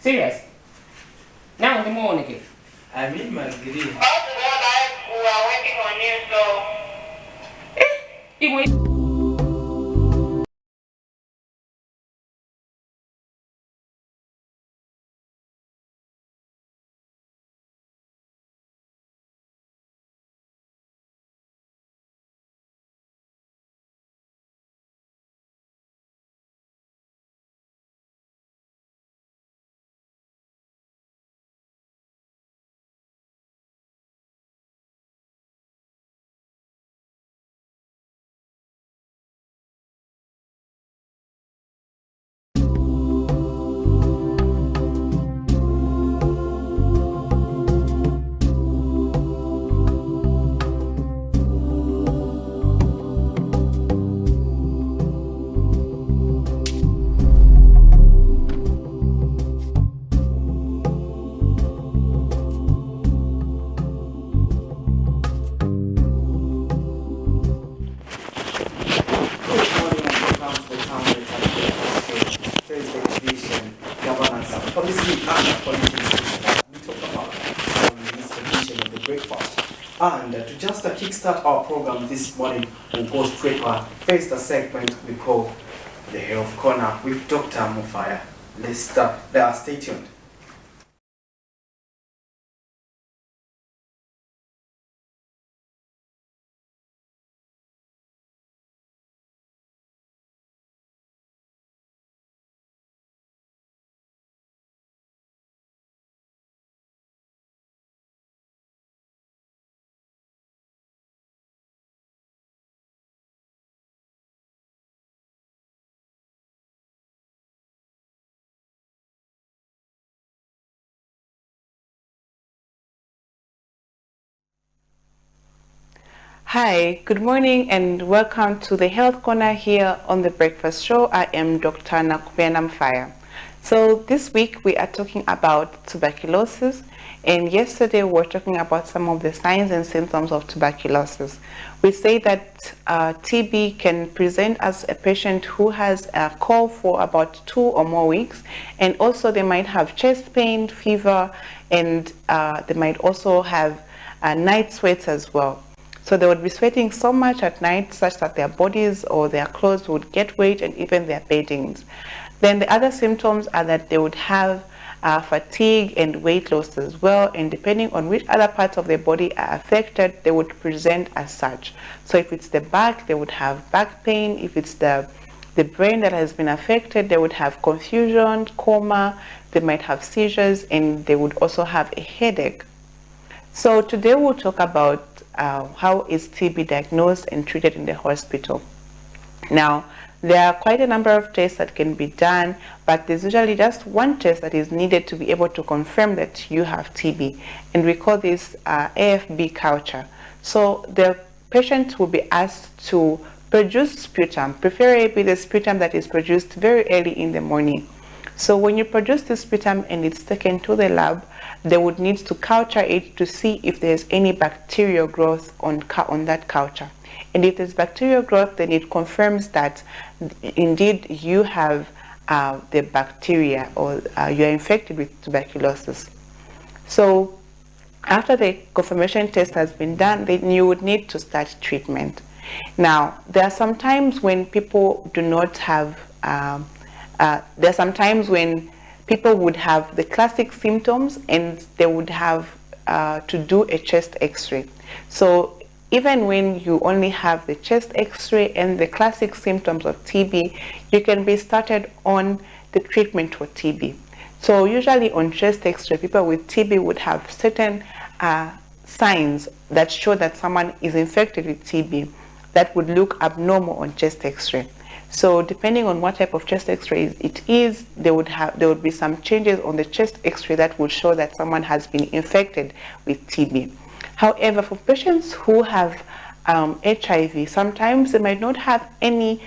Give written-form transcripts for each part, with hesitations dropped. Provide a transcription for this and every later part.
Serious? Now in the morning again. I mean my green. We are waiting on you, so. And to just kickstart our program this morning, we'll go straight to our first segment we call the Health Corner with Dr. Mufaya. Let's start there. Stay tuned. Hi, good morning and welcome to the Health Corner here on the Breakfast Show. I am Dr. Mufaya. So this week we are talking about tuberculosis, and yesterday we were talking about some of the signs and symptoms of tuberculosis. We say that TB can present as a patient who has a cough for about 2 or more weeks, and also they might have chest pain, fever, and they might also have night sweats as well. So they would be sweating so much at night such that their bodies or their clothes would get wet, and even their beddings. Then the other symptoms are that they would have fatigue and weight loss as well, and depending on which other parts of their body are affected, they would present as such. So if it's the back, they would have back pain. If it's the brain that has been affected, they would have confusion, coma, they might have seizures, and they would also have a headache. So today we'll talk about how is TB diagnosed and treated in the hospital. Now, there are quite a number of tests that can be done, but there's usually just one test that is needed to be able to confirm that you have TB, and we call this AFB culture. So the patient will be asked to produce sputum, preferably the sputum that is produced very early in the morning. So when you produce the sputum and it's taken to the lab, they would need to culture it to see if there's any bacterial growth on that culture. And if there's bacterial growth, then it confirms that indeed you have the bacteria, or you're infected with tuberculosis. So after the confirmation test has been done, then you would need to start treatment. Now, there are some times when people do not have there are some times when people would have the classic symptoms and they would have to do a chest x-ray. So even when you only have the chest x-ray and the classic symptoms of TB, you can be started on the treatment for TB. So usually on chest x-ray, people with TB would have certain signs that show that someone is infected with TB that would look abnormal on chest x-ray. So depending on what type of chest x-ray it is, there would be some changes on the chest x-ray that would show that someone has been infected with TB. However, for patients who have HIV, sometimes they might not have any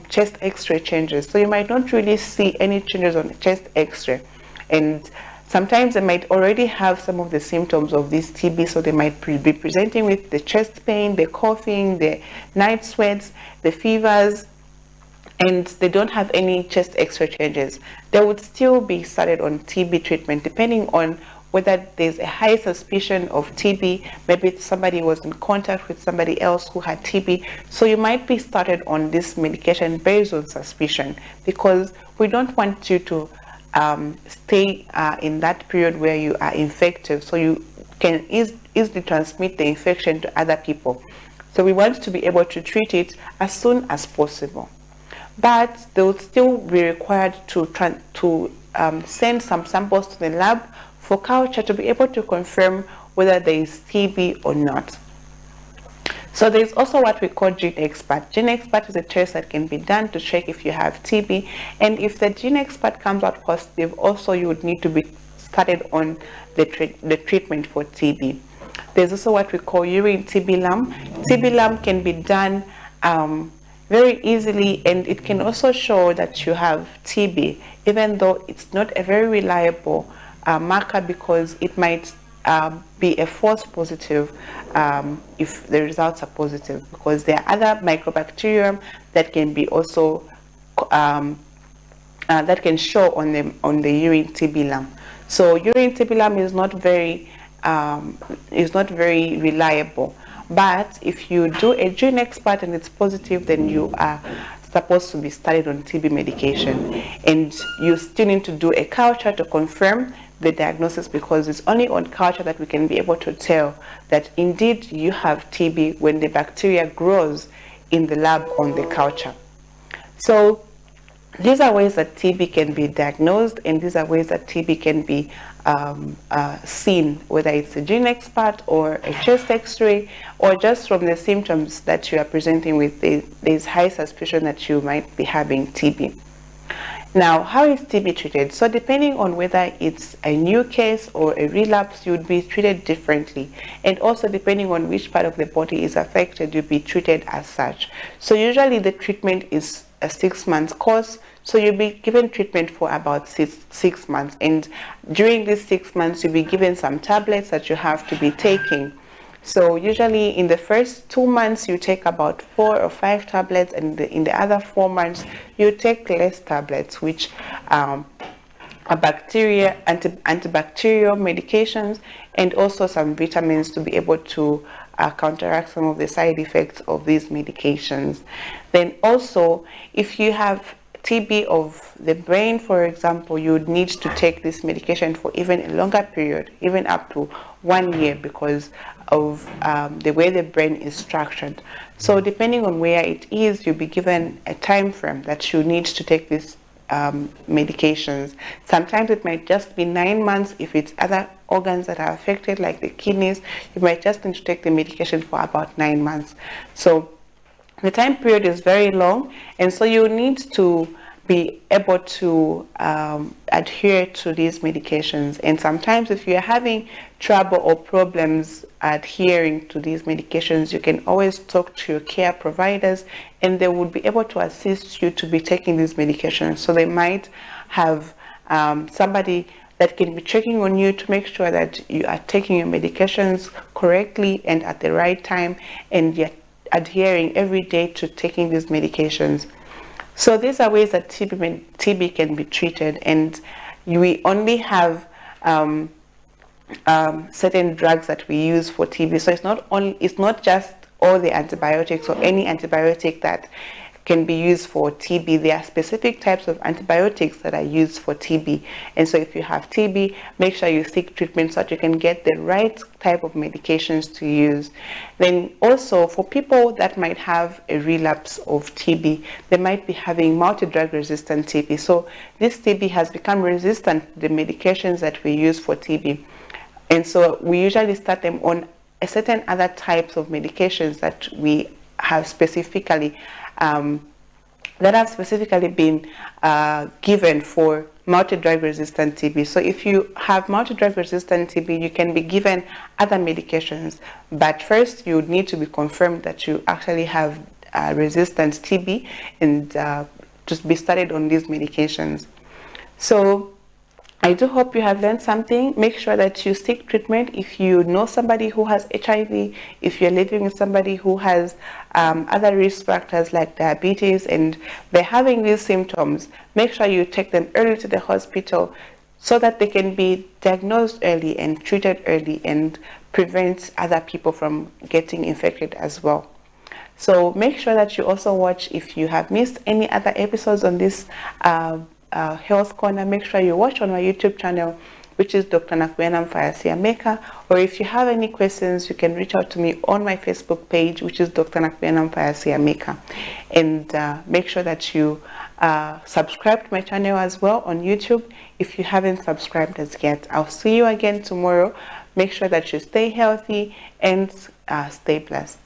chest x-ray changes. So you might not really see any changes on the chest x-ray. And sometimes they might already have some of the symptoms of this TB, so they might be presenting with the chest pain, the coughing, the night sweats, the fevers, and they don't have any chest x-ray changes, they would still be started on TB treatment, depending on whether there's a high suspicion of TB. Maybe somebody was in contact with somebody else who had TB, so you might be started on this medication based on suspicion, because we don't want you to stay in that period where you are infected, so you can easily transmit the infection to other people. So we want to be able to treat it as soon as possible, but they will still be required to send some samples to the lab for culture to be able to confirm whether there is TB or not. So there's also what we call Gene Expert. Gene Expert is a test that can be done to check if you have TB, and if the Gene Expert comes out positive, also you would need to be started on the treatment for TB. There's also what we call urine TB lump. TB lump can be done very easily, and it can also show that you have TB, even though it's not a very reliable marker, because it might be a false positive if the results are positive, because there are other microbacterium that can be also that can show on the urine TB lump. So urine TB lump is not very reliable, but if you do a Gene Expert and it's positive, then you are supposed to be started on TB medication, and you still need to do a culture to confirm the diagnosis, because it's only on culture that we can be able to tell that indeed you have TB when the bacteria grows in the lab on the culture. So these are ways that TB can be diagnosed, and these are ways that TB can be seen, whether it's a Gene Expert or a chest x-ray, or just from the symptoms that you are presenting with. There's high suspicion that you might be having TB. Now, how is TB treated? So depending on whether it's a new case or a relapse, you would be treated differently, and also depending on which part of the body is affected, you'll be treated as such. So usually the treatment is a 6-month course, so you'll be given treatment for about six months, and during these 6 months you'll be given some tablets that you have to be taking. So usually in the first 2 months you take about 4 or 5 tablets, and in the other 4 months you take less tablets, which are antibacterial medications, and also some vitamins to be able to counteract some of the side effects of these medications. Then also, if you have TB of the brain, for example, you would need to take this medication for even a longer period, even up to 1 year, because of the way the brain is structured. So depending on where it is, you'll be given a time frame that you need to take these medications. Sometimes it might just be 9 months. If it's other organs that are affected, like the kidneys, you might just need to take the medication for about 9 months. So the time period is very long, and so you need to be able to adhere to these medications. And sometimes if you're having trouble or problems adhering to these medications, you can always talk to your care providers, and they would be able to assist you to be taking these medications. So they might have somebody that can be checking on you to make sure that you are taking your medications correctly and at the right time, and you're adhering every day to taking these medications. So these are ways that TB can be treated, and we only have certain drugs that we use for TB. So it's not just all the antibiotics or any antibiotic that can be used for TB. There are specific types of antibiotics that are used for TB, and so if you have TB, make sure you seek treatment so that you can get the right type of medications to use. Then also, for people that might have a relapse of TB, they might be having multi-drug resistant TB. So this TB has become resistant to the medications that we use for TB, and so we usually start them on a certain other types of medications that we have specifically been given for multi-drug resistant TB. So if you have multi-drug resistant TB, you can be given other medications, but first you need to be confirmed that you actually have resistant TB, and just be started on these medications. So I do hope you have learned something. Make sure that you seek treatment if you know somebody who has HIV, if you're living with somebody who has other risk factors like diabetes and they're having these symptoms. Make sure you take them early to the hospital so that they can be diagnosed early and treated early and prevent other people from getting infected as well. So make sure that you also watch, if you have missed any other episodes on this Health Corner, make sure you watch on my YouTube channel, which is Dr. Nakubena Siameka. Or if you have any questions, you can reach out to me on my Facebook page, which is Dr. Nakubena Siameka. And make sure that you subscribe to my channel as well on YouTube if you haven't subscribed as yet. I'll see you again tomorrow. Make sure that you stay healthy and stay blessed.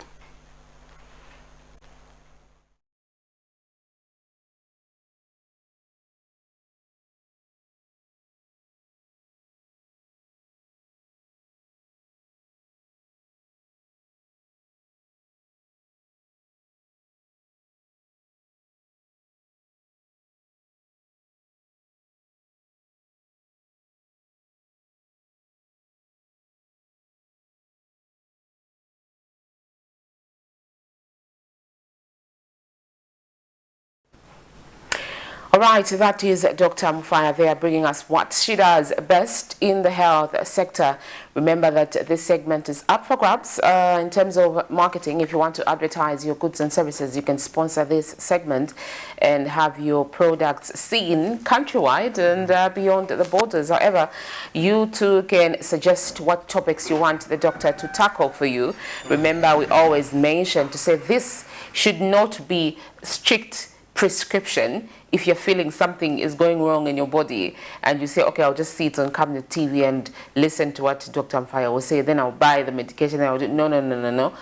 All right, that is Dr. Mufaya there bringing us what she does best in the health sector. Remember that this segment is up for grabs in terms of marketing. If you want to advertise your goods and services, you can sponsor this segment and have your products seen countrywide and beyond the borders. However, you too can suggest what topics you want the doctor to tackle for you. Remember, we always mention to say this should not be strict prescription. If you're feeling something is going wrong in your body and you say, okay, I'll just see it on Camnet TV and listen to what Dr. Mufaya will say, then I'll buy the medication and I'll do, no.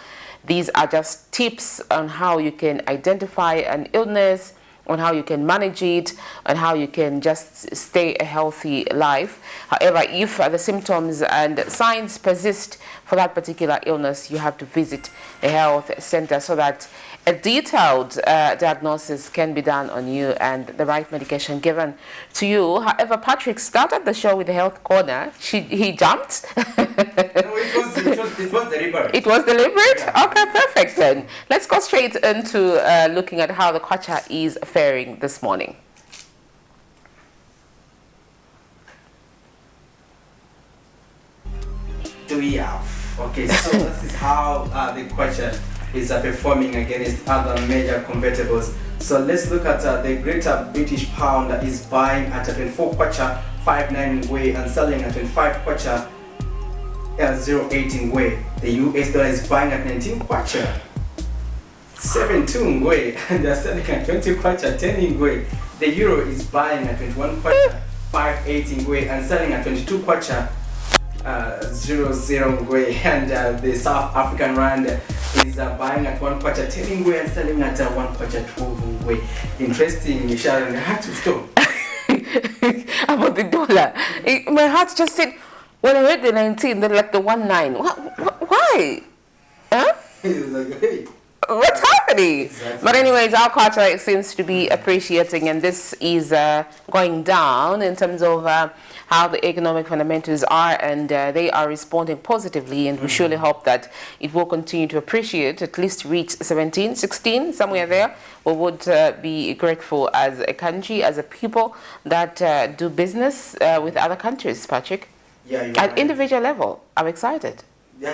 These are just tips on how you can identify an illness, on how you can manage it, and how you can just stay a healthy life. However, if the symptoms and signs persist for that particular illness, you have to visit a health center so that a detailed diagnosis can be done on you and the right medication given to you. However, Patrick started the show with the Health Corner. He jumped. No, it was deliberate. It was deliberate? Yeah. Okay, perfect then. Let's go straight into looking at how the kwacha is faring this morning. Do we have? Okay, so this is how the kwacha is performing against other major convertibles. So let's look at the Greater British Pound that is buying at 24 kwacha 59 Ngwe and selling at 25 kwacha 08 Ngwe. The US dollar is buying at 19 kwacha 72 Ngwe and they're selling at 20 kwacha 10 Ngwe. The euro is buying at 21 kwacha 58 Ngwe and selling at 22 kwacha 00 Ngwe, and the South African rand is buying at 1 kwacha 10 Ngwe and selling at 1 kwacha 12 Ngwe. Interesting, Sharon. I had to stop. About the dollar. My heart just said, when I heard the 19, then like the 19. Why? Huh? It was like, hey. What's happening? Exactly. But anyways, our kwacha seems to be appreciating, and this is going down in terms of how the economic fundamentals are, and they are responding positively, and we surely hope that it will continue to appreciate, at least reach 17, 16, somewhere there. We would be grateful as a country, as a people that do business with other countries, Patrick. Yeah, At individual level, I'm excited. Yeah,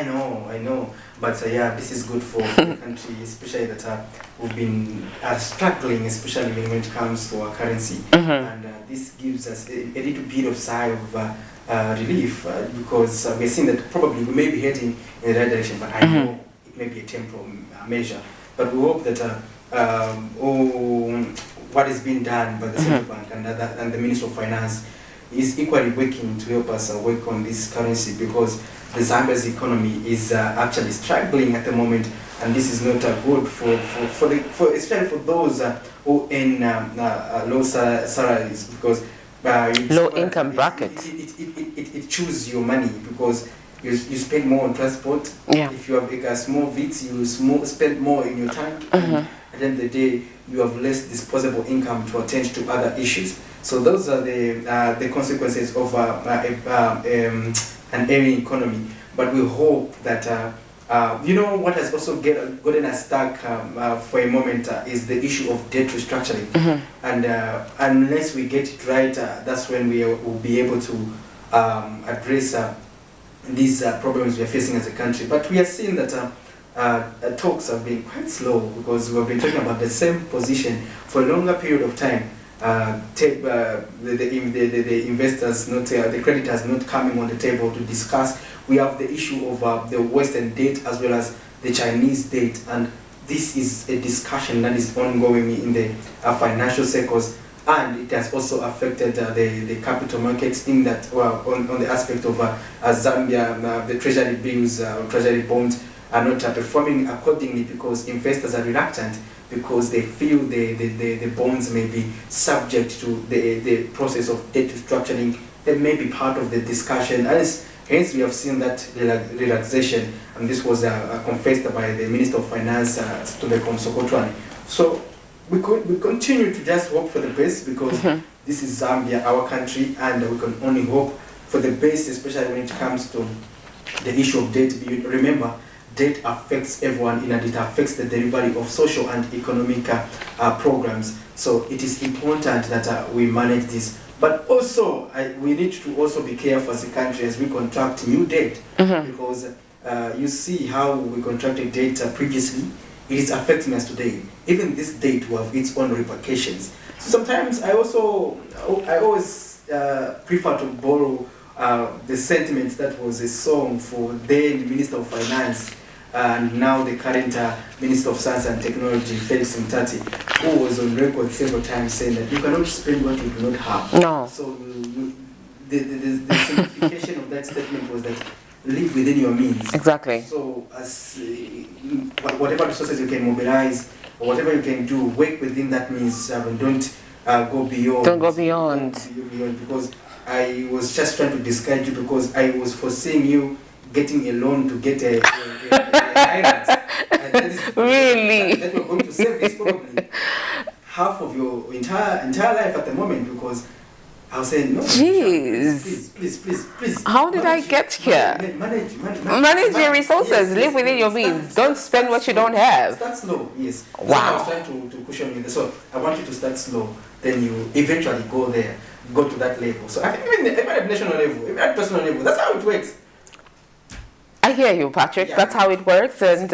I know. But yeah, this is good for the country, especially that we've been struggling, especially when it comes to our currency. And this gives us a little bit of sigh of relief because we're seeing that probably we may be heading in the right direction, but I know it may be a temporal measure. But we hope that what is being done by the Central Bank and the Minister of Finance is equally working to help us work on this currency, because the Zambia's economy is actually struggling at the moment, and this is not good for especially for those who earn low salaries, because Low income bracket. It chews your money because you spend more on transport. Yeah. If you have a small bit, you spend more in your time. And at the end of the day, you have less disposable income to attend to other issues. So those are the consequences of an airing economy. But we hope that you know what has also gotten us stuck for a moment is the issue of debt restructuring. And unless we get it right, that's when we will be able to address these problems we are facing as a country. But we are seeing that talks have been quite slow, because we've been talking about the same position for a longer period of time. The investors, not the creditors, not coming on the table to discuss. We have the issue of the Western debt as well as the Chinese debt, and this is a discussion that is ongoing in the financial circles, and it has also affected the capital markets in that, well, on the aspect of Zambia, the treasury bills, treasury bonds are not performing accordingly, because investors are reluctant, because they feel the bonds may be subject to the process of debt restructuring. That may be part of the discussion. Hence we have seen that relaxation, and this was confessed by the Minister of Finance, Tobeko Msokotwane. So we continue to just hope for the best, because this is Zambia, our country, and we can only hope for the best, especially when it comes to the issue of debt. Remember, debt affects everyone, and it affects the delivery of social and economic programs. So it is important that we manage this. But also, we need to also be careful as a country as we contract new debt, because you see how we contracted debt previously. It is affecting us today. Even this debt will have its own repercussions. So sometimes I always prefer to borrow the sentiments that was a song for then Minister of Finance, and now the current Minister of Science and Technology, Felix Mtati, who was on record several times saying that you cannot spend what you do not have. No. So the simplification of that statement was that live within your means. Exactly. So as whatever resources you can mobilize, or whatever you can do, work within that means. Don't go beyond. Don't go beyond. Because I was just trying to discourage you, because I was foreseeing you getting a loan to get a island. Really? That you're going to save this probably half of your entire life at the moment, because I was saying, no, jeez. Please. How did I get here? Manage your resources, live within your means. Don't spend what you don't have. Start slow, yes. Wow. So I was trying to cushion you. So I want you to start slow, then you eventually go to that level. So I think even at national level, even at personal level, that's how it works. I hear you, Patrick. Yeah. That's how it works, and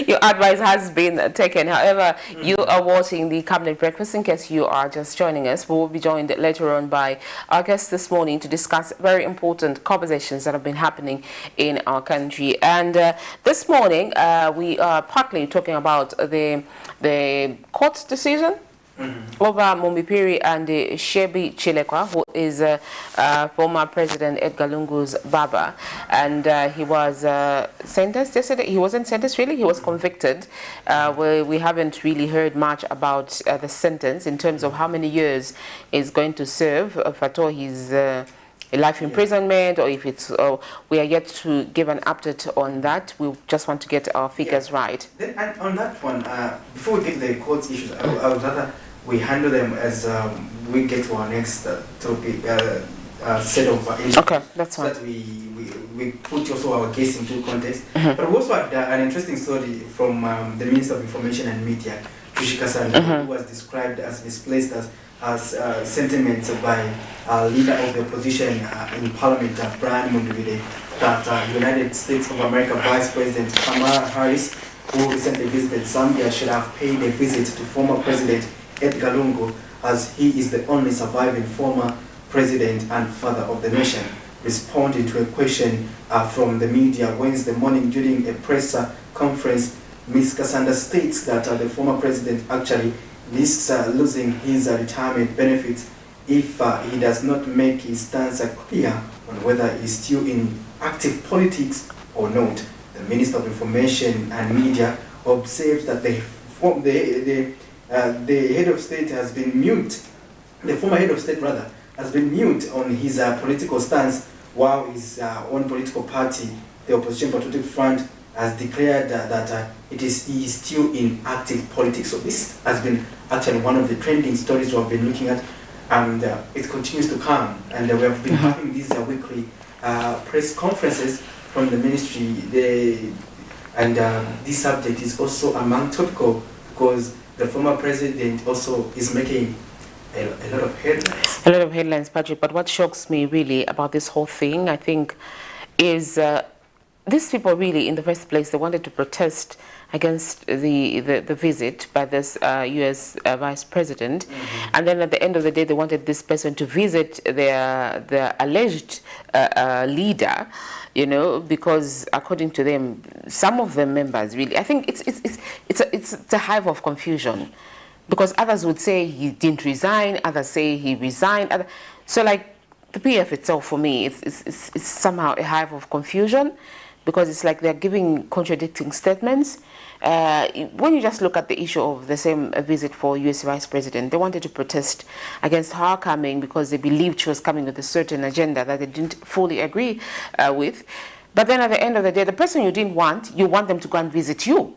your advice has been taken. However, you are watching the Cabinet Breakfast. In case you are just joining us, we will be joined later on by our guest this morning to discuss very important conversations that have been happening in our country. And this morning, we are partly talking about the court decision over Mumbipiri and Shebi Chilekwa, who is former President Edgar Lungu's Baba, and he was sentenced yesterday. He wasn't sentenced really, he was convicted. We haven't really heard much about the sentence in terms of how many years is going to serve, if at all he's life imprisonment, or if it's we are yet to give an update on that. We just want to get our figures right. Then, and on that one, before we get the court issues, I would rather we handle them as we get to our next topic set of issues. Okay, that's fine. So that we put also our case into context. But we also had an interesting story from the Minister of Information and Media, Tushika Sanda, who was described as misplaced as sentiments by leader of the opposition in Parliament, Brian Mundubile, that United States of America Vice President Kamala Harris, who recently visited Zambia, should have paid a visit to former President Edgar Lungu, as he is the only surviving former president and father of the nation. Responding to a question from the media Wednesday morning during a press conference, Ms. Kasanda states that the former president actually risks losing his retirement benefits if he does not make his stance clear on whether he's still in active politics or not. The Minister of Information and Media observes that the head of state has been mute, the former head of state rather, has been mute on his political stance, while his own political party, the Opposition Patriotic Front, has declared that he is still in active politics. So this has been actually one of the trending stories we have been looking at, and it continues to come. And we have been having these weekly press conferences from the ministry. This subject is also among topical because the former president also is making a lot of headlines. A lot of headlines, Patrick. But what shocks me really about this whole thing, I think, is these people really, in the first place, they wanted to protest against the visit by this U.S. Vice President, and then at the end of the day, they wanted this person to visit their alleged leader, you know, because according to them, some of the members really, I think it's a hive of confusion, because others would say he didn't resign, others say he resigned, so like the PF itself, for me, it's somehow a hive of confusion, because it's like they're giving contradicting statements. When you just look at the issue of the same visit for U.S. Vice President, they wanted to protest against her coming because they believed she was coming with a certain agenda that they didn't fully agree with. But then at the end of the day, the person you didn't want, you want them to go and visit you.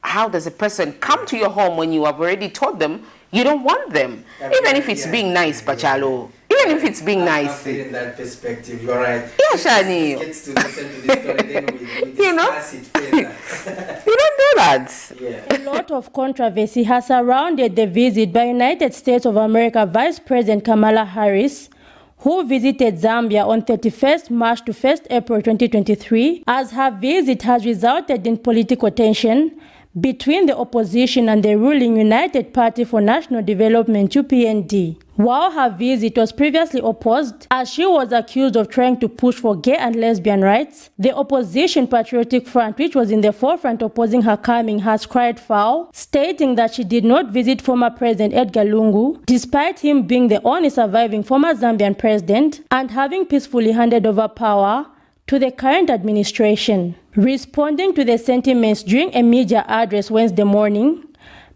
How does a person come to your home when you have already told them you don't want them? Even if it's being nice, Pachalo. Even if it's being nice. In that perspective, you're right. Yeah, Shani. Gets to listen to this story, then we discuss it further. You don't do that. Yeah. A lot of controversy has surrounded the visit by United States of America Vice President Kamala Harris, who visited Zambia on 31st March to 1st April 2023, as her visit has resulted in political tension between the opposition and the ruling United Party for National Development, UPND. While her visit was previously opposed, as she was accused of trying to push for gay and lesbian rights, the opposition Patriotic Front, which was in the forefront opposing her coming, has cried foul, stating that she did not visit former President Edgar Lungu, despite him being the only surviving former Zambian president and having peacefully handed over power to the current administration. Responding to the sentiments during a media address Wednesday morning,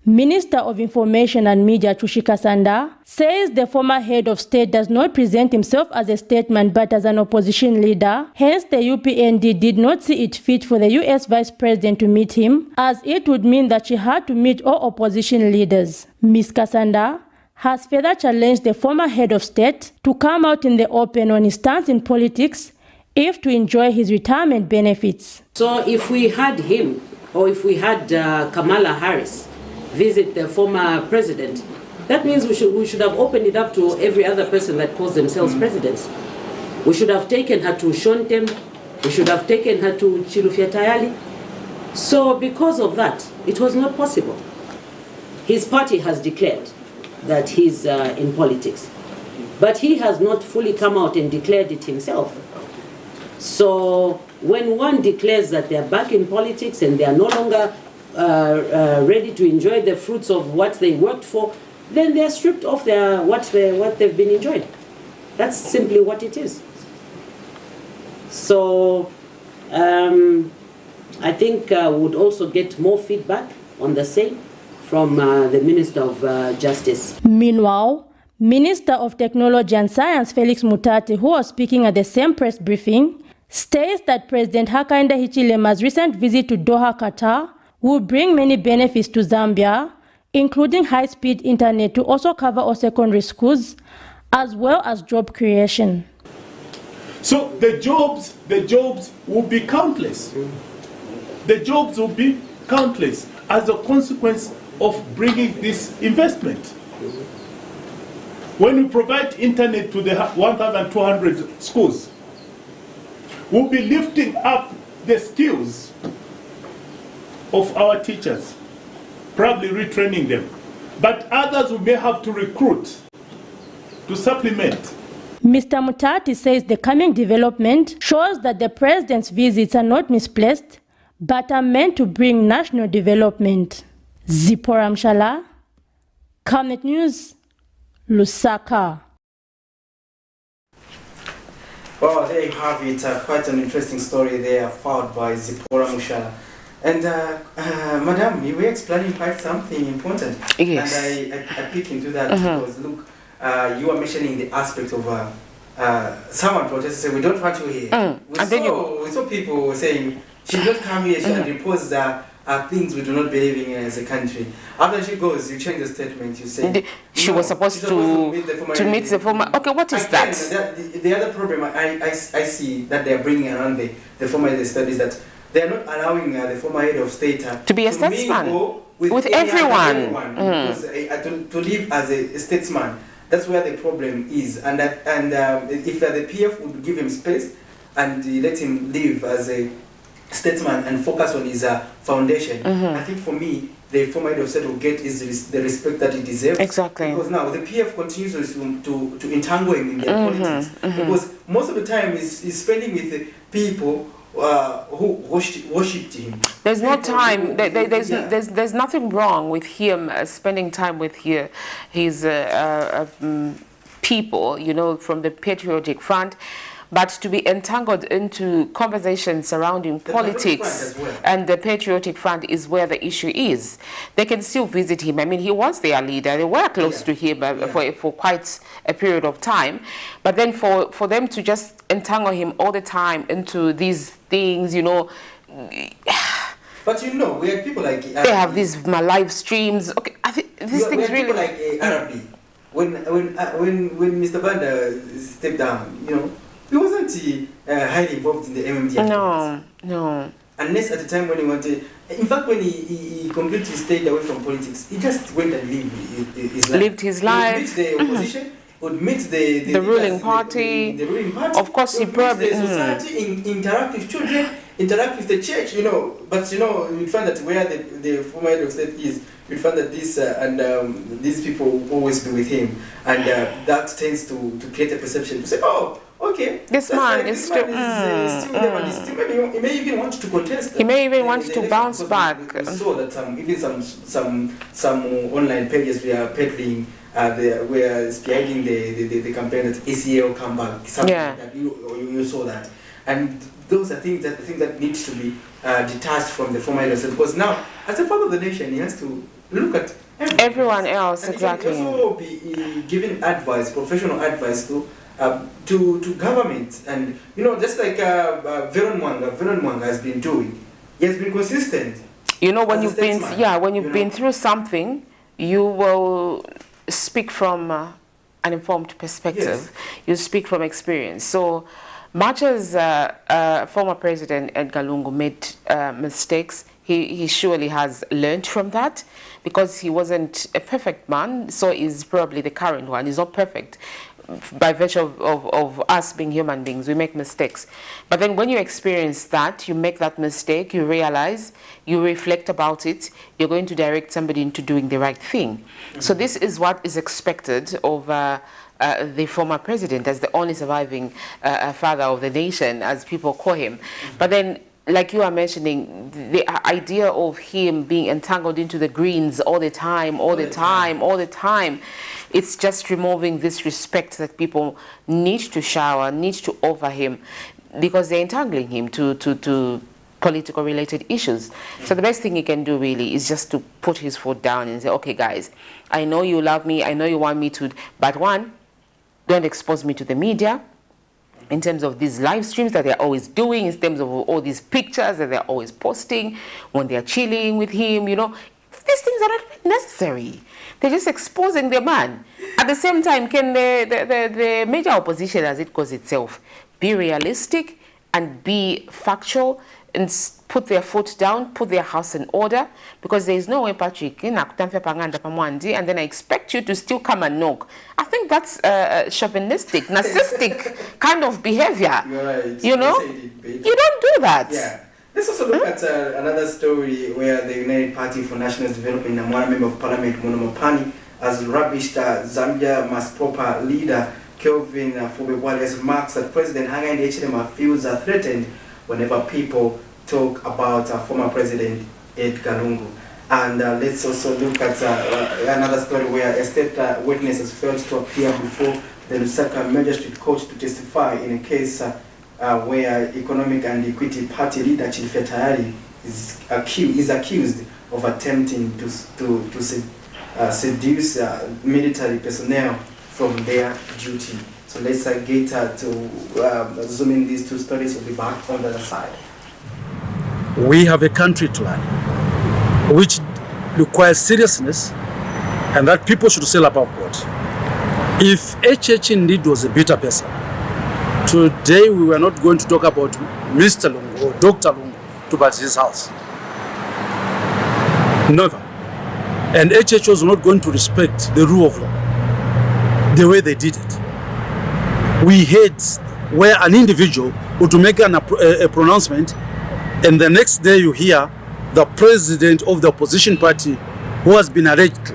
Minister of Information and Media Chushika Sanda says the former head of state does not present himself as a statesman but as an opposition leader. Hence, the UPND did not see it fit for the U.S. Vice President to meet him, as it would mean that she had to meet all opposition leaders. Ms. Kasanda has further challenged the former head of state to come out in the open on his stance in politics if to enjoy his retirement benefits. So if we had him, or if we had Kamala Harris visit the former president, that means we should have opened it up to every other person that calls themselves presidents. We should have taken her to Shontem, we should have taken her to Chilufya Tayali. So because of that, it was not possible. His party has declared that he's in politics, but he has not fully come out and declared it himself. So when one declares that they're back in politics and they are no longer ready to enjoy the fruits of what they worked for, then they're stripped of what they've been enjoying. That's simply what it is. So I think would also get more feedback on the same from the Minister of Justice. Meanwhile, Minister of Technology and Science Felix Mutati, who was speaking at the same press briefing, states that President Hakainde Hichilema's recent visit to Doha, Qatar, will bring many benefits to Zambia, including high-speed internet to also cover all secondary schools, as well as job creation. So the jobs will be countless. The jobs will be countless as a consequence of bringing this investment. When we provide internet to the 1,200 schools, we'll be lifting up the skills of our teachers, probably retraining them. But others we may have to recruit to supplement. Mr. Mutati says the coming development shows that the president's visits are not misplaced, but are meant to bring national development. Zipporah Mshala, Camnet News, Lusaka. Well, there you have it. Quite an interesting story there, followed by Zipporah Mushala. And Madam, you were explaining quite something important. Yes. And I pick into that because, look, you were mentioning the aspect of someone protested, say, we don't want you here. We saw people saying, She did not come here, she had imposed things we do not believe in as a country. After she goes, you change the statement, you say... She was supposed to meet the former... Okay, what is again, that? The other problem I see that they are bringing around the former head of state is that they are not allowing the former head of state to be a statesman with everyone. Because, to live as a statesman. That's where the problem is. And if the PF would give him space and let him live as a statesman and focus on his foundation, I think for me, the former head of state will get the respect that he deserves. Exactly. Because now the PF continues to entangle him in their politics. Because most of the time he's spending with the people who worshipped him. There's no time. There's nothing wrong with him spending time with his people, you know, from the Patriotic Front. But to be entangled into conversations surrounding politics and the Patriotic Front is where the issue is. They can still visit him. I mean, he was their leader. They were close to him for quite a period of time. But then for them to just entangle him all the time into these things, you know... But you know, we have people like... they have these live streams. Okay, I think these things really... people like Arabi. When Mr. Banda stepped down, you know, he wasn't highly involved in the MMD. No. Unless at the time when he wanted... In fact, when he completely stayed away from politics, he just went and lived his life. He would meet the opposition, would meet the ruling party. The ruling party. Of course, he probably... the society, interact with children, interact with the church, you know. But, you know, you find that where the former head of state is, you find that these people will always be with him. And that tends to create a perception. You say, oh, okay. This man is still there. He may even want to contest. He may even want to bounce back. We saw that even some online pages were peddling, were spearheading the campaign that ACA will come back. Something like that. You saw that, and those are things that needs to be detached from the former head of state, because now, as a part of the nation, he has to look at everyone else. And exactly. He can also be giving advice, professional advice to government, and you know, just like Veron Mwanga has been doing. He has been consistent. You know, when you've been through something, you will speak from an informed perspective. Yes. You speak from experience. So much as former President Edgar Lungu made mistakes, he surely has learned from that, because he wasn't a perfect man, so is probably the current one. He's not perfect. By virtue of us being human beings, we make mistakes. But then when you experience that, you make that mistake, you realize, you reflect about it, you're going to direct somebody into doing the right thing. So this is what is expected of the former president, as the only surviving father of the nation, as people call him. But then, like you are mentioning, the idea of him being entangled into the greens all the time, it's just removing this respect that people need to shower, need to offer him, because they're entangling him to political related issues. So the best thing he can do really is just to put his foot down and say, okay guys, I know you love me, I know you want me to, but one, don't expose me to the media, in terms of these live streams that they're always doing, in terms of all these pictures that they're always posting when they're chilling with him, you know, these things are not necessary. They're just exposing the man. At the same time, can the major opposition, as it calls itself, be realistic and be factual and put their foot down, put their house in order? Because there is no way, Patrick, and then I expect you to still come and knock. I think that's chauvinistic, narcissistic kind of behavior. You're right. You know? You don't do that. Yeah. Let's also look at another story where the United Party for National Development and one member of Parliament, Monomopani, has rubbished Zambia Mass Proper leader Kelvin Fubewale's remarks that President Hakainde Hichilema feels threatened whenever people talk about former President Edgar Lungu. And let's also look at another story where a state witness has failed to appear before the Lusaka Magistrate Court to testify in a case where Economic and Equity Party leader Chilifya Tayari is accused of attempting to seduce military personnel from their duty. So let's get to zoom in these two stories. We'll be back on the other side. we have a country to learn, which requires seriousness, and that people should sail above board. If HH indeed was a bitter person, today we were not going to talk about Mr. Lungu or Dr. Lungu to buy his house. Never. And HH was not going to respect the rule of law the way they did it. We had where an individual would make a pronouncement, and the next day you hear the president of the opposition party who has been alleged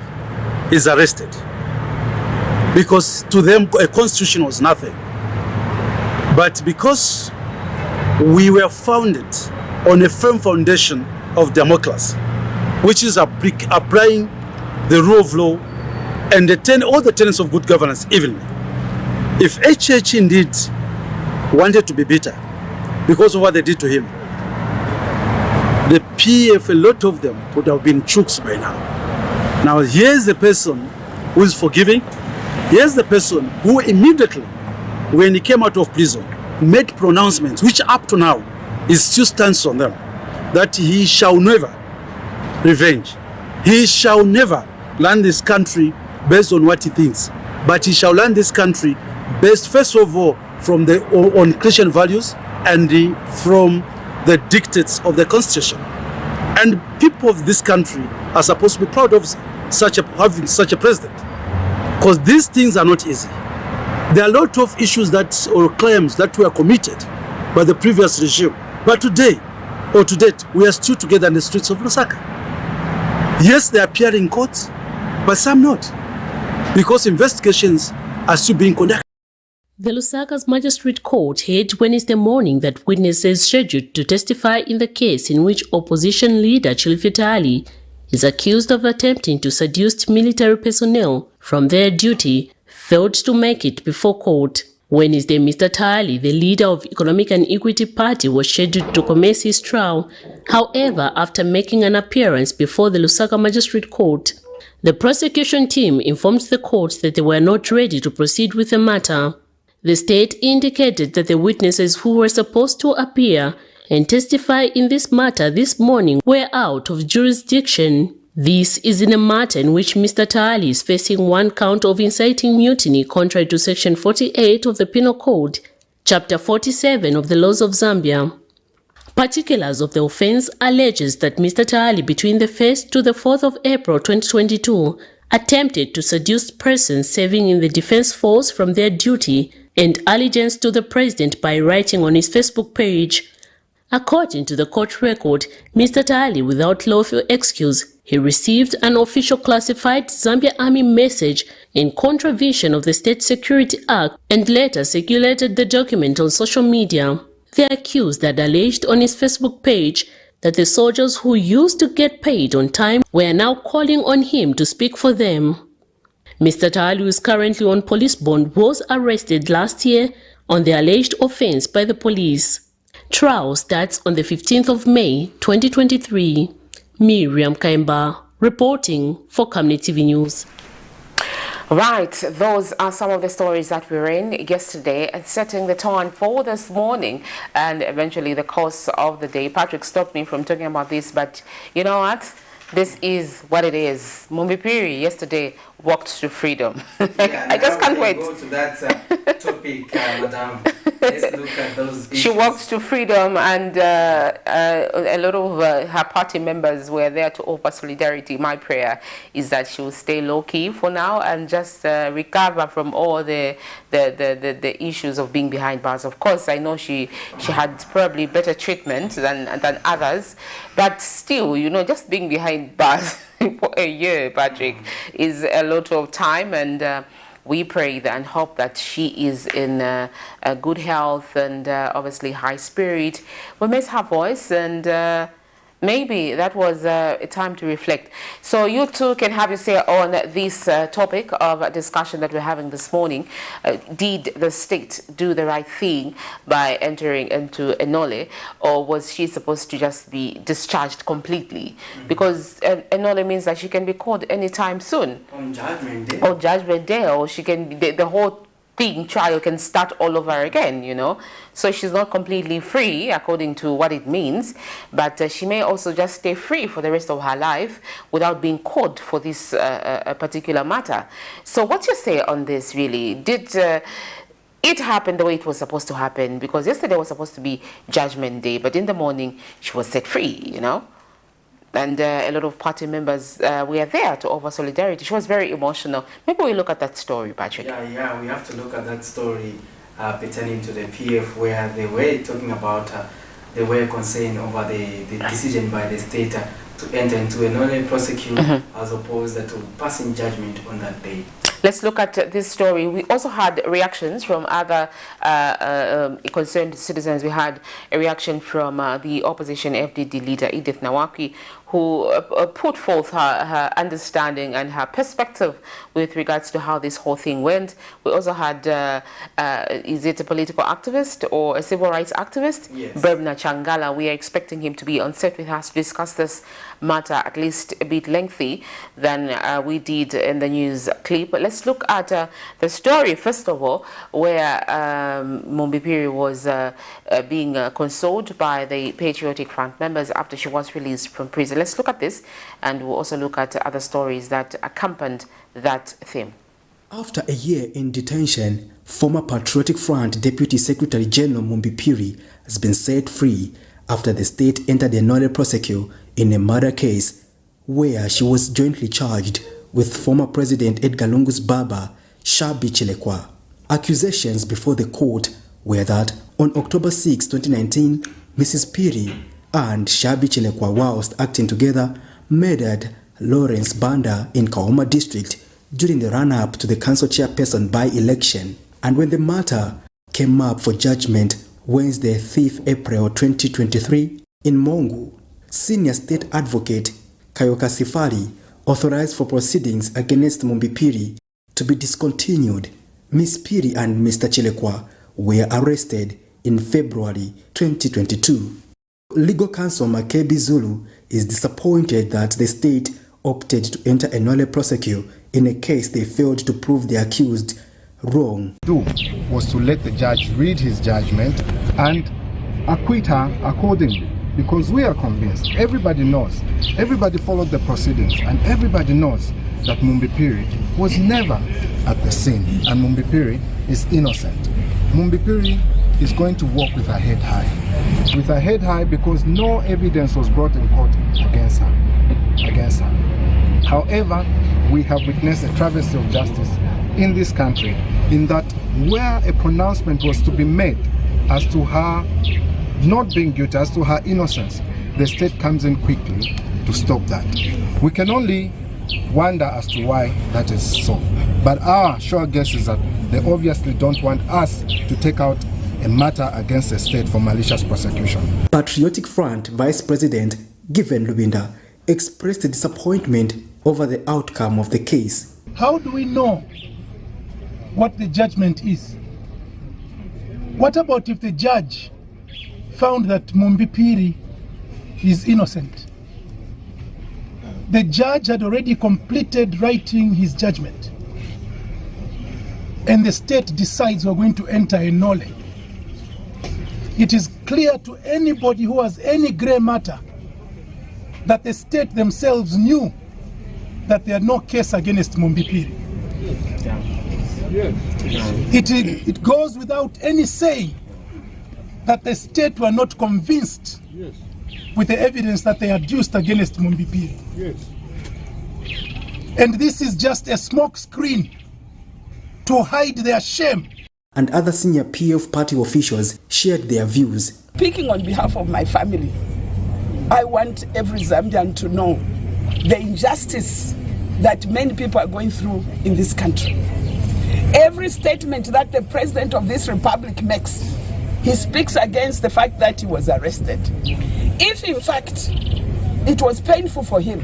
is arrested. Because to them a constitution was nothing. But because we were founded on a firm foundation of democracy, which is applying the rule of law and all the tenets of good governance evenly. If HH indeed wanted to be bitter because of what they did to him, the PF, a lot of them would have been chooks by now. Now here's the person who is forgiving. Here's the person who immediately, when he came out of prison, made pronouncements, which up to now is still stands on them, that he shall never revenge. He shall never land this country based on what he thinks, but he shall land this country based, first of all, from on Christian values and from the dictates of the Constitution. And people of this country are supposed to be proud of having such a president, because these things are not easy. There are a lot of issues or claims that were committed by the previous regime, but today, or to date, we are still together in the streets of Lusaka. Yes, they appear in courts, but some not, because investigations are still being conducted. The Lusaka's Magistrate Court heard Wednesday morning that witnesses scheduled to testify in the case in which opposition leader Chilfi Tali is accused of attempting to seduce military personnel from their duty failed to make it before court. Wednesday, Mr. Tali, the leader of Economic and Equity Party, was scheduled to commence his trial. However, after making an appearance before the Lusaka Magistrate Court, the prosecution team informed the court that they were not ready to proceed with the matter. The state indicated that the witnesses who were supposed to appear and testify in this matter this morning were out of jurisdiction. This is in a matter in which Mr. Tali is facing one count of inciting mutiny contrary to Section 48 of the Penal Code, Chapter 47 of the Laws of Zambia. Particulars of the offense alleges that Mr. Tali, between the 1st to the 4th of April 2022, attempted to seduce persons serving in the defense force from their duty and allegiance to the president by writing on his Facebook page. According to the court record, Mr. Tali, without lawful excuse, he received an official classified Zambia Army message in contravention of the State Security Act and later circulated the document on social media. The accused had alleged on his Facebook page that the soldiers who used to get paid on time were now calling on him to speak for them. Mr. Tali, who is currently on police bond, was arrested last year on the alleged offense by the police. Trial starts on the 15th of May 2023. Miriam Kaimba reporting for Camnet TV News. Right, those are some of the stories that we ran yesterday and setting the tone for this morning and eventually the course of the day. Patrick stopped me from talking about this, but you know what? This is what it is. Mumbipiri yesterday walked to freedom. Yeah, I just can't wait. Go to that topic, Madam. Let's look at those issues. She walked to freedom, and a lot of her party members were there to offer solidarity. My prayer is that she will stay low-key for now and just recover from all the issues of being behind bars. Of course, I know she had probably better treatment than others, but still, you know, just being behind bars for a year, Patrick, is a lot of time, and we pray and hope that she is in good health and obviously high spirit. We miss her voice, and maybe that was a time to reflect. So you too can have your say on this topic of discussion that we're having this morning. Did the state do the right thing by entering into Enole, or was she supposed to just be discharged completely? Because Enole means that she can be called anytime soon. On Judgment Day. Or Judgment Day, or she can be the whole trial can start all over again, you know. So she's not completely free according to what it means, but she may also just stay free for the rest of her life without being caught for this particular matter. So what's your say on this, really? Did it happened the way it was supposed to happen? Because yesterday was supposed to be Judgment Day, but in the morning she was set free, you know. And a lot of party members were there to offer solidarity. She was very emotional. Maybe we look at that story, Patrick. Yeah, we have to look at that story pertaining to the PF, where they were talking about, they were concerned over the decision by the state to enter into a non-prosecute as opposed to passing judgment on that day. Let's look at this story. We also had reactions from other concerned citizens. We had a reaction from the opposition FDD leader, Edith Nawaki, who put forth her understanding and her perspective with regards to how this whole thing went. We also had, is it a political activist or a civil rights activist? Yes. Brebna Changala. We are expecting him to be on set with us to discuss this matter at least a bit lengthy than we did in the news clip. But let's look at the story, first of all, where Mumbipiri was being consoled by the Patriotic Front members after she was released from prison. Let's look at this, and we'll also look at other stories that accompanied that theme. After a year in detention, former Patriotic Front Deputy Secretary General Mumbipiri has been set free after the state entered a nolle prosequi in a murder case where she was jointly charged with former President Edgar Lungu's Baba, Shabi Chilekwa. Accusations before the court were that on October 6, 2019, Mrs. Piri and Shabi Chilekwa, whilst acting together, murdered Lawrence Banda in Kaoma district during the run-up to the council chairperson by-election. And when the matter came up for judgment Wednesday, 5th April 2023, in Mongu, senior state advocate Kayoka Sifari authorized for proceedings against Mumbipiri to be discontinued. Ms. Piri and Mr. Chilekwa were arrested in February 2022. Legal counsel Makebi Zulu is disappointed that the state opted to enter a nolle prosequi in a case they failed to prove the accused wrong. Was to let the judge read his judgment and acquit her accordingly, because we are convinced, everybody knows, everybody followed the proceedings, and everybody knows that Mumbipiri was never at the scene, and Mumbipiri is innocent. Mumbipiri is going to walk with her head high. With her head high, because no evidence was brought in court against her. However, we have witnessed a travesty of justice in this country, in that where a pronouncement was to be made as to her not being guilty, as to her innocence, the state comes in quickly to stop that. We can only wonder as to why that is so. But our sure guess is that they obviously don't want us to take out a matter against the state for malicious prosecution. Patriotic Front Vice President Given Lubinda expressed disappointment over the outcome of the case. How do we know what the judgment is? What about if the judge found that Mumbipiri is innocent? The judge had already completed writing his judgment, and the state decides we're going to enter a nolle. It is clear to anybody who has any grey matter that the state themselves knew that there had no case against Mumbipiri. It goes without any saying that the state were not convinced with the evidence that they adduced against Mumbipiri. And this is just a smoke screen to hide their shame. And other senior PF party officials shared their views. Speaking on behalf of my family, I want every Zambian to know the injustice that many people are going through in this country. Every statement that the president of this republic makes, he speaks against the fact that he was arrested. If in fact it was painful for him,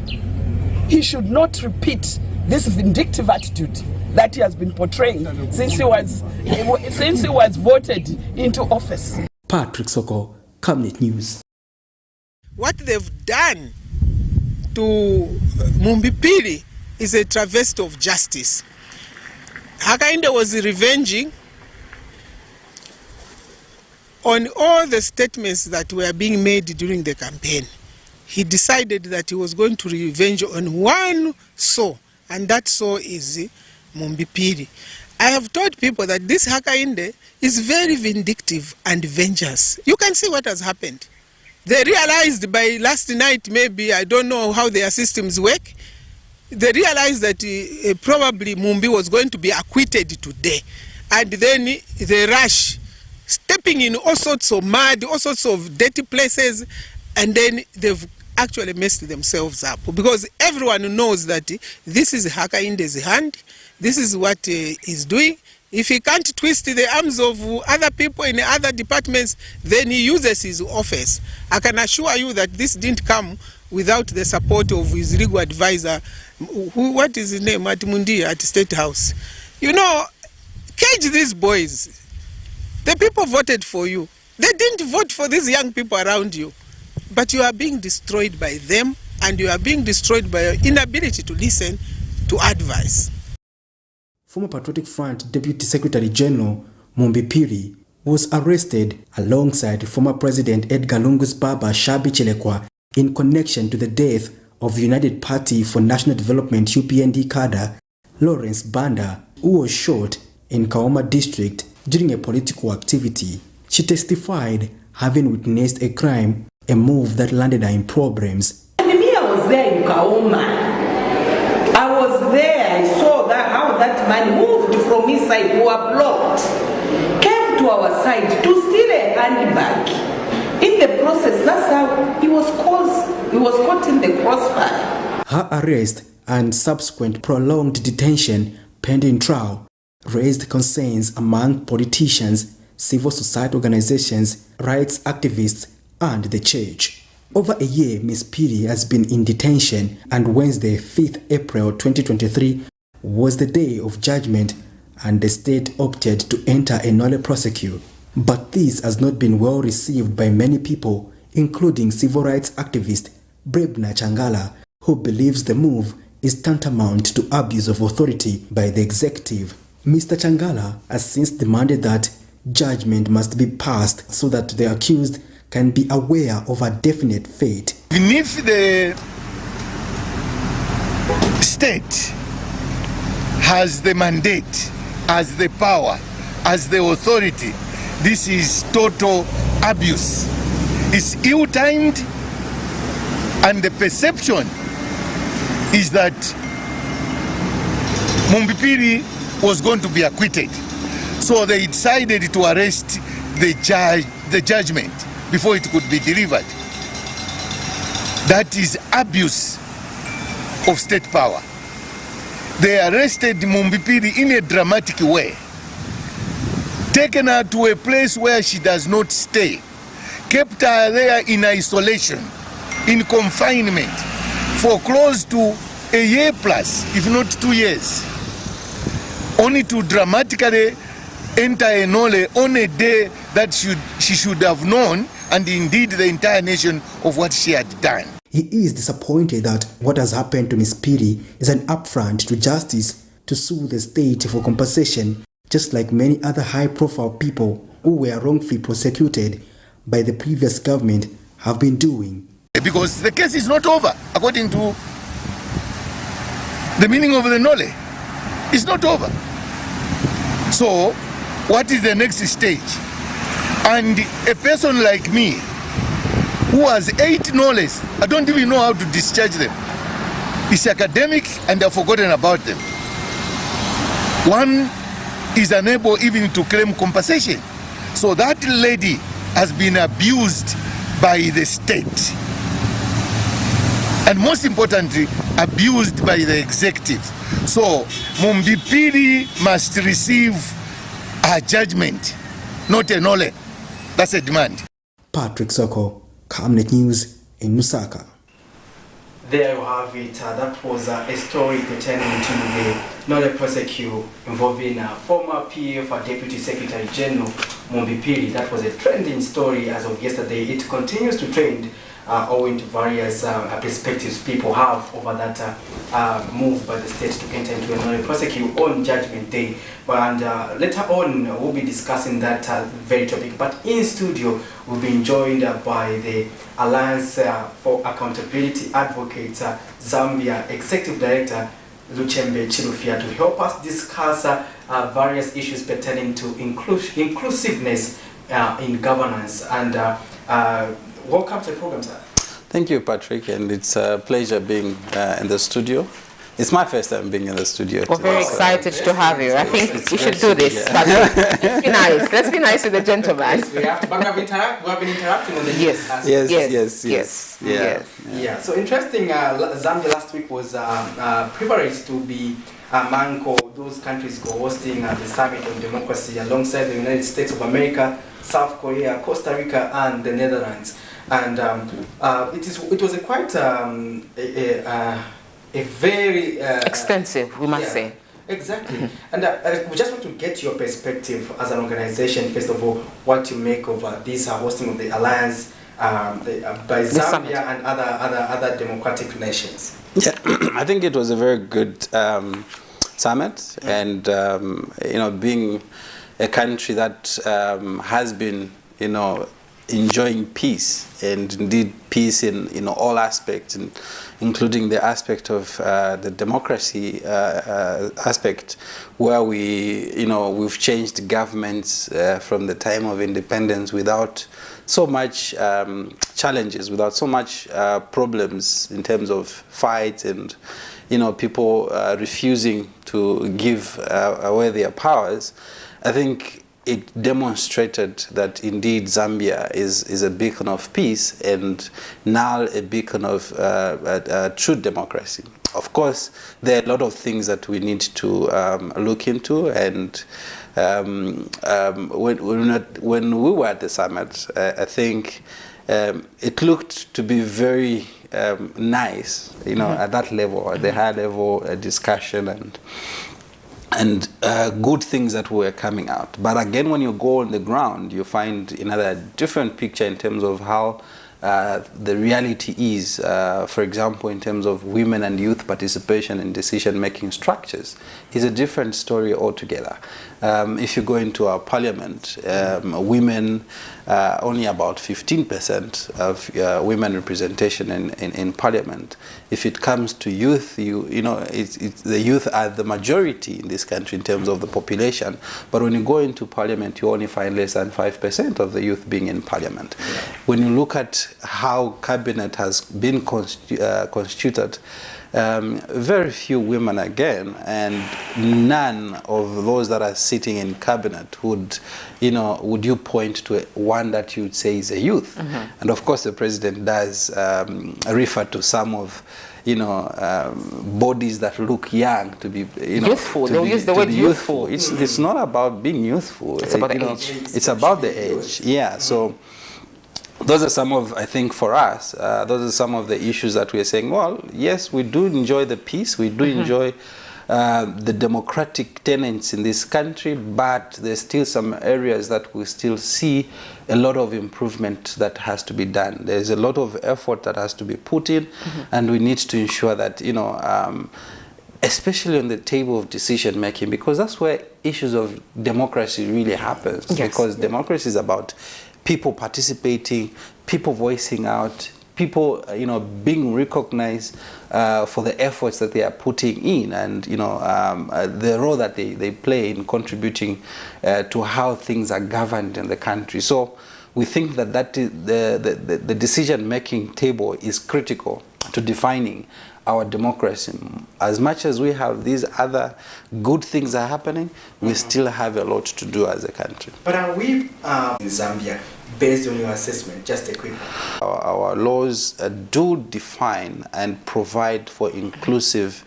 he should not repeat this vindictive attitude that he has been portraying since he was voted into office. Patrick Soko, Camnet News. What they've done to Mumbipiri is a travesty of justice. Hakainde was revenging on all the statements that were being made during the campaign, he decided that he was going to revenge on one soul, and that soul is Mumbipiri. I have told people that this Hakainde is very vindictive and vengeance. You can see what has happened. They realized by last night, maybe, I don't know how their systems work, they realized that probably Mumbi was going to be acquitted today. And then they rush, stepping in all sorts of mud, all sorts of dirty places, and then they've actually messed themselves up. Because everyone knows that this is Hakainde's hand, this is what he's doing. If he can't twist the arms of other people in other departments, then he uses his office. I can assure you that this didn't come without the support of his legal advisor, what is his name, at Mundi, at State House. You know, cage these boys. The people voted for you. They didn't vote for these young people around you. But you are being destroyed by them, and you are being destroyed by your inability to listen to advice. Former Patriotic Front Deputy Secretary General Mumbipiri was arrested alongside former President Edgar Lungu's Baba Shabi Chelekwa in connection to the death of United Party for National Development UPND cadre Lawrence Banda, who was shot in Kaoma district during a political activity. She testified having witnessed a crime, a move that landed her in problems. Me, I was there in Kaoma. I was there. I saw that how that man moved from his side. We were blocked. Came to our side to steal a handbag. In the process, that's how he was caught in the crossfire. Her arrest and subsequent prolonged detention pending trial raised concerns among politicians, civil society organizations, rights activists, and the church. Over a year, Ms. Piri has been in detention, and Wednesday, 5th April 2023, was the day of judgment, and the state opted to enter a nolle prosequi. But this has not been well received by many people, including civil rights activist Brebna Changala, who believes the move is tantamount to abuse of authority by the executive. Mr. Changala has since demanded that judgment must be passed so that the accused can be aware of a definite fate. Even if the state has the mandate, has the power, has the authority, this is total abuse. It's ill-timed, and the perception is that Mumbipiri was going to be acquitted. So they decided to arrest the judgment before it could be delivered. That is abuse of state power. They arrested Mumbipiri in a dramatic way, taken her to a place where she does not stay, kept her there in isolation, in confinement, for close to a year plus, if not 2 years, only to dramatically enter a nolle on a day that she should have known, and indeed the entire nation, of what she had done. He is disappointed that what has happened to Ms. Piri is an affront to justice to sue the state for compensation, just like many other high-profile people who were wrongfully prosecuted by the previous government have been doing. Because the case is not over, according to the meaning of the nolle. It's not over. So, what is the next stage? And a person like me, who has 8 nolles, I don't even know how to discharge them. It's academic and I've forgotten about them. One is unable even to claim compensation. So that lady has been abused by the state. And most importantly, abused by the executive. So Mumbipiri must receive a judgment, not a nolle. That's a demand. Patrick Soko, Camnet News in Lusaka. There you have it. That was a story pertaining to the nolle prosequi involving former PA for Deputy Secretary General Mumbipiri. That was a trending story as of yesterday. It continues to trend owing to various perspectives people have over that move by the state to enter into a non-prosecute on Judgment Day. And later on, we'll be discussing that very topic. But in studio, we'll be joined by the Alliance for Accountability Advocate Zambia Executive Director Luchembe Chilufya to help us discuss various issues pertaining to inclusiveness in governance. And welcome to the program, sir. Thank you, Patrick, and it's a pleasure being in the studio. It's my first time being in the studio. We're very excited to have you. I think we should do this. Let's be nice. Let's be nice to the gentleman. We have to, but we have been interacting on the Yes. Yeah. So interesting. Zambia last week was privileged to be among those countries co-hosting the Summit on Democracy alongside the United States of America, South Korea, Costa Rica, and the Netherlands. And it was a quite a very extensive, we must say. Exactly. And we just want to get your perspective as an organization, first of all, what you make of this hosting of the alliance by Zambia and other democratic nations. Yeah, I think it was a very good summit, and being a country that has been enjoying peace, and indeed peace in all aspects, and including the aspect of the democracy aspect, where we've changed governments from the time of independence without so much challenges, without so much problems in terms of fights and people refusing to give away their powers. I think it demonstrated that indeed Zambia is a beacon of peace and now a beacon of true democracy. Of course, there are a lot of things that we need to look into, and when we were at the summit, I think it looked to be very nice, at that level, at the high level discussion and good things that were coming out. But again, when you go on the ground, you find another different picture in terms of how the reality is, for example, in terms of women and youth participation in decision-making structures, is a different story altogether. If you go into our parliament, women, only about 15% of women representation in parliament. If it comes to youth, the youth are the majority in this country in terms of the population. But when you go into parliament, you only find less than 5% of the youth being in parliament. When you look at how cabinet has been constituted, very few women again, and none of those that are sitting in cabinet would you point to one that you would say is a youth. And of course the president does refer to some of bodies that look young to be youthful. They'll use the word youthful. It's not about being youthful. It's about the age. It's about the age. Yeah. So those are some of, I think, for us, those are some of the issues that we are saying, well, yes, we do enjoy the peace, we do enjoy the democratic tenets in this country, but there's still some areas that we still see a lot of improvement that has to be done. There's a lot of effort that has to be put in, and we need to ensure that, especially on the table of decision making, because that's where issues of democracy really happens. Because democracy is about people participating, people voicing out, people being recognized for the efforts that they are putting in, and the role that they play in contributing to how things are governed in the country. So we think that the decision-making table is critical to defining our democracy. As much as we have these other good things are happening, we still have a lot to do as a country. But are we in Zambia, based on your assessment, just a quick one? Our laws do define and provide for inclusive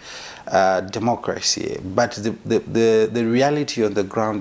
democracy, but the reality on the ground is